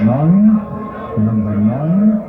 Nine, number nine.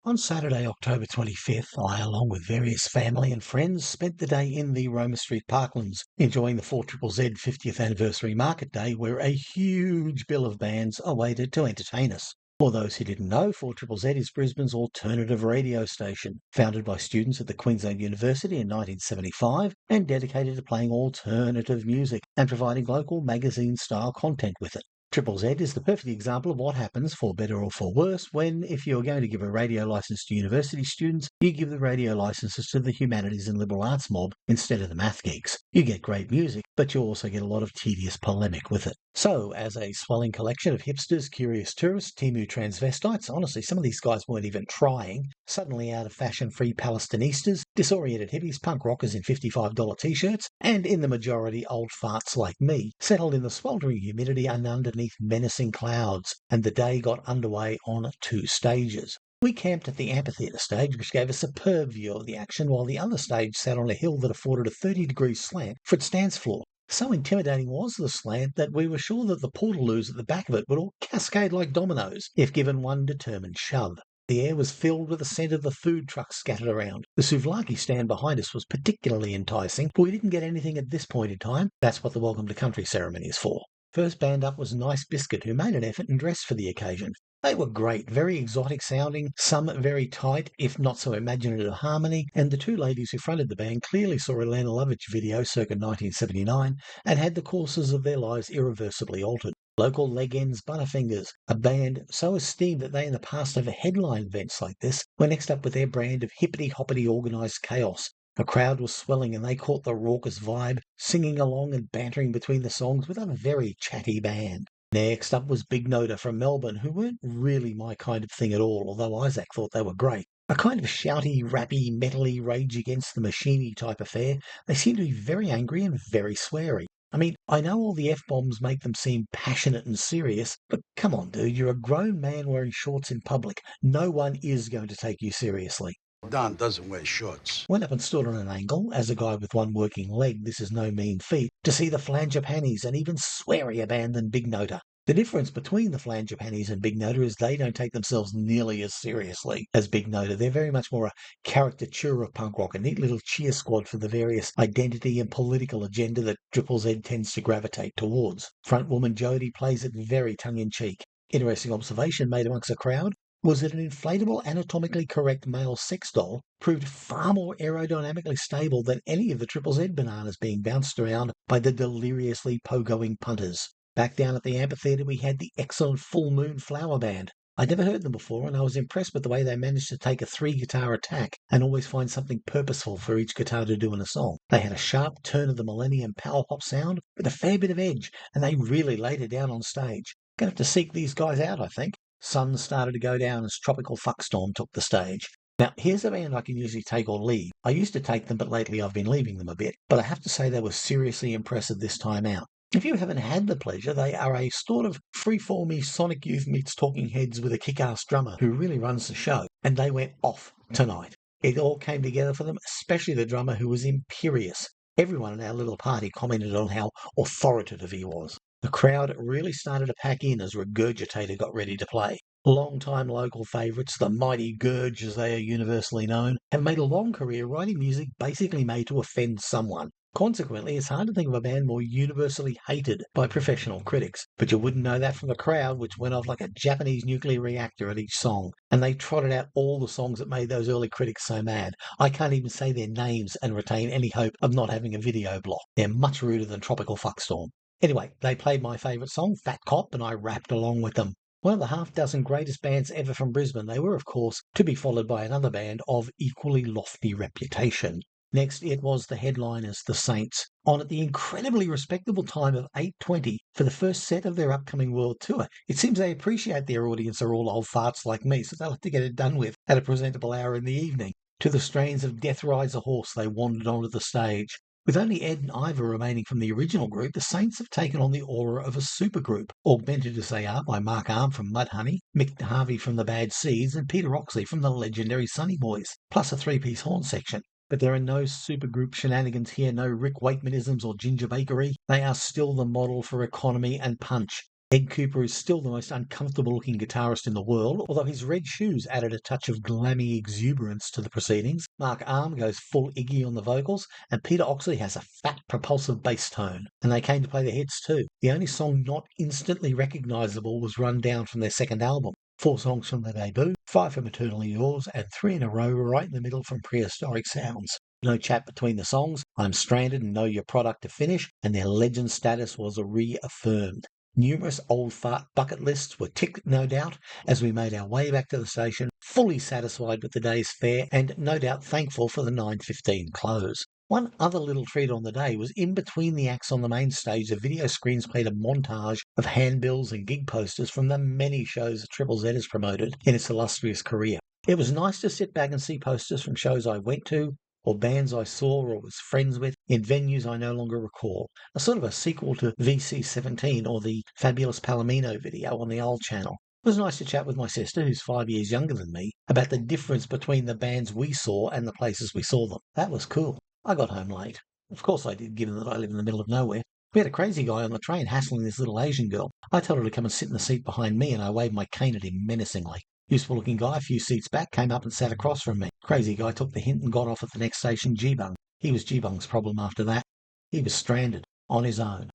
On Saturday, October 25th, I, along with various family and friends, spent the day in the Roma Street Parklands, enjoying the 4ZZZ 50th Anniversary Market Day, where a huge bill of bands awaited to entertain us. For those who didn't know, 4ZZZ is Brisbane's alternative radio station, founded by students at the Queensland University in 1975 and dedicated to playing alternative music and providing local magazine-style content with it. Triple Z is the perfect example of what happens, for better or for worse, when, if you're going to give a radio licence to university students, you give the radio licences to the humanities and liberal arts mob instead of the math geeks. You get great music, but you also get a lot of tedious polemic with it. So, as a swelling collection of hipsters, curious tourists, Timu transvestites, honestly, some of these guys weren't even trying, suddenly out of fashion-free Palestinistas, disoriented hippies, punk rockers in $55 t-shirts, and in the majority old farts like me, settled in the sweltering humidity and underneath menacing clouds, and the day got underway on 2 stages. We camped at the amphitheatre stage, which gave a superb view of the action, while the other stage sat on a hill that afforded a 30-degree slant for its dance floor. So intimidating was the slant that we were sure that the portaloos at the back of it would all cascade like dominoes if given one determined shove. The air was filled with the scent of the food trucks scattered around. The souvlaki stand behind us was particularly enticing, but we didn't get anything at this point in time. That's what the Welcome to Country ceremony is for. First band up was Nice Biscuit, who made an effort and dressed for the occasion. They were great, very exotic sounding, some very tight, if not so imaginative harmony, and the 2 ladies who fronted the band clearly saw a Lana Lovitch video circa 1979 and had the courses of their lives irreversibly altered. Local leg ends Butterfingers, a band so esteemed that they in the past have headlined events like this, were next up with their brand of hippity-hoppity organised chaos. A crowd was swelling and they caught the raucous vibe, singing along and bantering between the songs with a very chatty band. Next up was Big Noda from Melbourne, who weren't really my kind of thing at all, although Isaac thought they were great. A kind of shouty, rappy, metally, rage against the machine type affair, they seemed to be very angry and very sweary. I mean, I know all the F-bombs make them seem passionate and serious, but come on, dude, you're a grown man wearing shorts in public. No one is going to take you seriously. Don doesn't wear shorts. Went up and stood on an angle, as a guy with one working leg, this is no mean feat, to see the Flangipanis, an even swearier band than Big Noda. The difference between the Flangipanis and Big Noda is they don't take themselves nearly as seriously as Big Noda. They're very much more a caricature of punk rock, a neat little cheer squad for the various identity and political agenda that Triple Z tends to gravitate towards. Frontwoman Jodie plays it very tongue-in-cheek. Interesting observation made amongst the crowd was that an inflatable, anatomically correct male sex doll proved far more aerodynamically stable than any of the Triple Z bananas being bounced around by the deliriously pogoing punters. Back down at the amphitheatre, we had the excellent Full Moon Flower Band. I'd never heard them before, and I was impressed with the way they managed to take a 3-guitar attack and always find something purposeful for each guitar to do in a song. They had a sharp turn of the millennium power pop sound with a fair bit of edge, and they really laid it down on stage. Gonna have to seek these guys out, I think. Sun started to go down as Tropical Fuckstorm took the stage. Now, here's a band I can usually take or leave. I used to take them, but lately I've been leaving them a bit. But I have to say they were seriously impressive this time out. If you haven't had the pleasure, they are a sort of freeformy Sonic Youth meets Talking Heads with a kick-ass drummer who really runs the show. And they went off tonight. It all came together for them, especially the drummer who was imperious. Everyone in our little party commented on how authoritative he was. The crowd really started to pack in as Regurgitator got ready to play. Long-time local favourites, the mighty Gurge as they are universally known, have made a long career writing music basically made to offend someone. Consequently, it's hard to think of a band more universally hated by professional critics. But you wouldn't know that from the crowd, which went off like a Japanese nuclear reactor at each song. And they trotted out all the songs that made those early critics so mad. I can't even say their names and retain any hope of not having a video block. They're much ruder than Tropical Fuckstorm. Anyway, they played my favourite song, Fat Cop, and I rapped along with them. One of the half-dozen greatest bands ever from Brisbane, they were, of course, to be followed by another band of equally lofty reputation. Next, it was the headliners, the Saints, on at the incredibly respectable time of 8:20 for the first set of their upcoming world tour. It seems they appreciate their audience are all old farts like me, so they'll have to get it done with at a presentable hour in the evening. To the strains of Death Rides a Horse, they wandered onto the stage. With only Ed and Ivor remaining from the original group, the Saints have taken on the aura of a supergroup, augmented as they are by Mark Arm from Mudhoney, Mick Harvey from the Bad Seeds, and Peter Oxley from the legendary Sunny Boys, plus a three-piece horn section. But there are no supergroup shenanigans here, no Rick Wakemanisms or Ginger Bakery. They are still the model for economy and punch. Ed Cooper is still the most uncomfortable-looking guitarist in the world, although his red shoes added a touch of glammy exuberance to the proceedings. Mark Arm goes full Iggy on the vocals, and Peter Oxley has a fat, propulsive bass tone. And they came to play the hits too. The only song not instantly recognisable was Run Down from their second album. 4 songs from their debut, 5 from Eternally Yours, and 3 in a row right in the middle from Prehistoric Sounds. No chat between the songs, I'm Stranded and Know Your Product to finish, and their legend status was reaffirmed. Numerous old fart bucket lists were ticked, no doubt, as we made our way back to the station, fully satisfied with the day's fare and no doubt thankful for the 9:15 close. One other little treat on the day was in between the acts on the main stage, the video screens played a montage of handbills and gig posters from the many shows that Triple Z has promoted in its illustrious career. It was nice to sit back and see posters from shows I went to, or bands I saw or was friends with, in venues I no longer recall. A sort of a sequel to VC17 or the Fabulous Palomino video on the old channel. It was nice to chat with my sister, who's 5 years younger than me, about the difference between the bands we saw and the places we saw them. That was cool. I got home late. Of course I did, given that I live in the middle of nowhere. We had a crazy guy on the train hassling this little Asian girl. I told her to come and sit in the seat behind me, and I waved my cane at him menacingly. Useful-looking guy, a few seats back, came up and sat across from me. Crazy guy took the hint and got off at the next station, Geebung. He was Geebung's problem after that. He was stranded, on his own.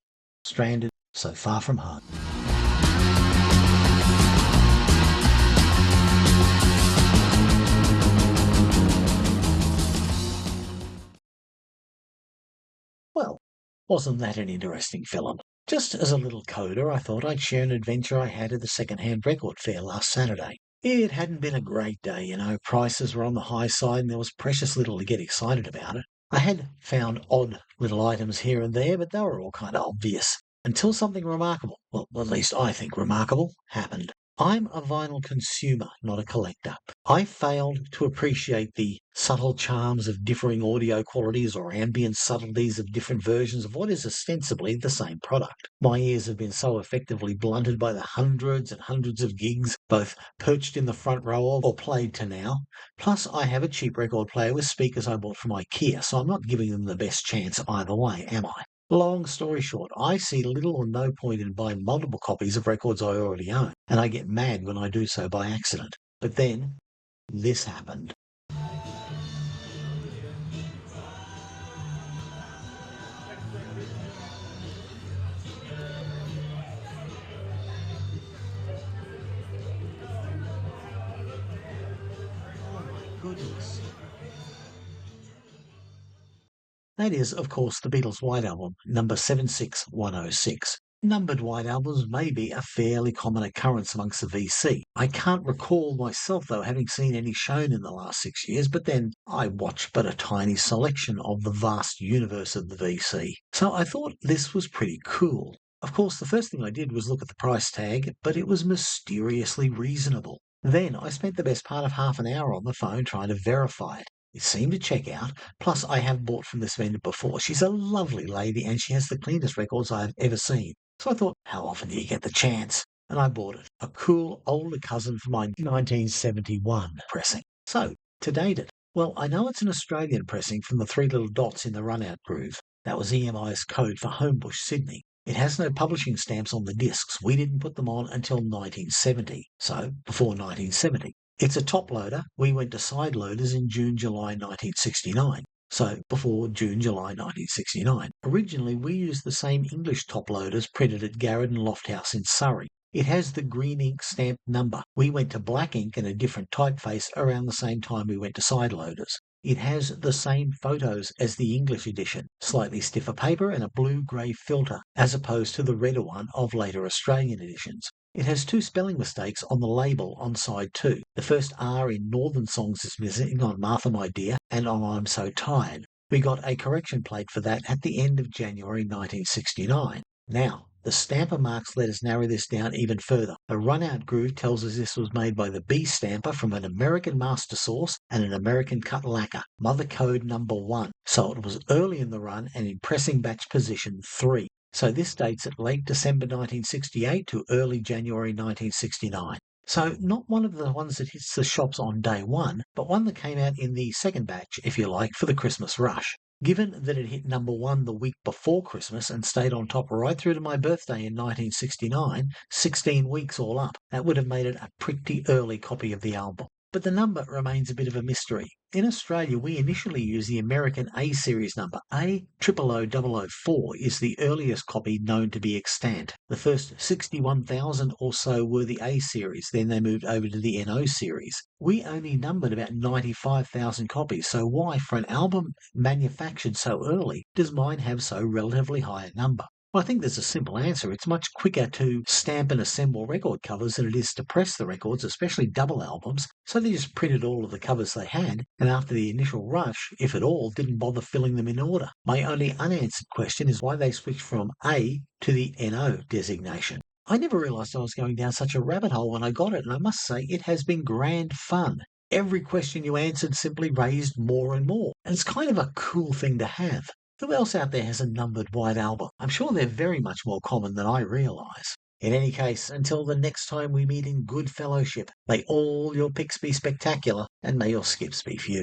Stranded, so far from home. Well, wasn't that an interesting film? Just as a little coda, I thought I'd share an adventure I had at the second-hand record fair last Saturday. It hadn't been a great day, prices were on the high side and there was precious little to get excited about it. I had found odd little items here and there, but they were all kind of obvious. Until something remarkable, well, at least I think remarkable, happened. I'm a vinyl consumer, not a collector. I failed to appreciate the subtle charms of differing audio qualities or ambient subtleties of different versions of what is ostensibly the same product. My ears have been so effectively blunted by the hundreds and hundreds of gigs, both perched in the front row of or played to now. Plus, I have a cheap record player with speakers I bought from IKEA, so I'm not giving them the best chance either way, am I? Long story short, I see little or no point in buying multiple copies of records I already own, and I get mad when I do so by accident. But then, this happened. Oh my goodness. That is, of course, the Beatles' White Album, number 76106. Numbered White Albums may be a fairly common occurrence amongst the VC. I can't recall myself, though, having seen any shown in the last 6 years, but then I watch but a tiny selection of the vast universe of the VC. So I thought this was pretty cool. Of course, the first thing I did was look at the price tag, but it was mysteriously reasonable. Then I spent the best part of half an hour on the phone trying to verify it. It seemed to check out, plus I have bought from this vendor before. She's a lovely lady and she has the cleanest records I have ever seen. So I thought, how often do you get the chance? And I bought it. A cool older cousin for my 1971 pressing. So, to date it. Well, I know it's an Australian pressing from the 3 little dots in the run-out groove. That was EMI's code for Homebush, Sydney. It has no publishing stamps on the discs. We didn't put them on until 1970. So, before 1970. It's a top loader. We went to side loaders in June, July 1969. So before June, July 1969. Originally, we used the same English top loaders printed at Garrett and Lofthouse in Surrey. It has the green ink stamped number. We went to black ink and a different typeface around the same time we went to side loaders. It has the same photos as the English edition, slightly stiffer paper and a blue-grey filter, as opposed to the redder one of later Australian editions. It has 2 spelling mistakes on the label on side 2. The first R in Northern Songs is missing on Martha My Dear and on I'm So Tired. We got a correction plate for that at the end of January 1969. Now, The stamper marks let us narrow this down even further. The run-out groove tells us this was made by the B stamper from an American master source and an American cut lacquer, mother code number 1. So it was early in the run and in pressing batch position 3. So this dates at late December 1968 to early January 1969. So not one of the ones that hits the shops on day one, but one that came out in the second batch, if you like, for the Christmas rush. Given that it hit number 1 the week before Christmas and stayed on top right through to my birthday in 1969, 16 weeks all up, that would have made it a pretty early copy of the album. But the number remains a bit of a mystery. In Australia, we initially used the American A series number. A00004 is the earliest copy known to be extant. The first 61,000 or so were the A series, then they moved over to the NO series. We only numbered about 95,000 copies, so why, for an album manufactured so early, does mine have so relatively high a number? Well, I think there's a simple answer. It's much quicker to stamp and assemble record covers than it is to press the records, especially double albums. So they just printed all of the covers they had, and after the initial rush, if at all, didn't bother filling them in order. My only unanswered question is why they switched from A to the NO designation. I never realised I was going down such a rabbit hole when I got it, and I must say it has been grand fun. Every question you answered simply raised more and more, and it's kind of a cool thing to have. Who else out there has a numbered white album? I'm sure they're very much more common than I realise. In any case, until the next time we meet in good fellowship, may all your picks be spectacular, and may your skips be few.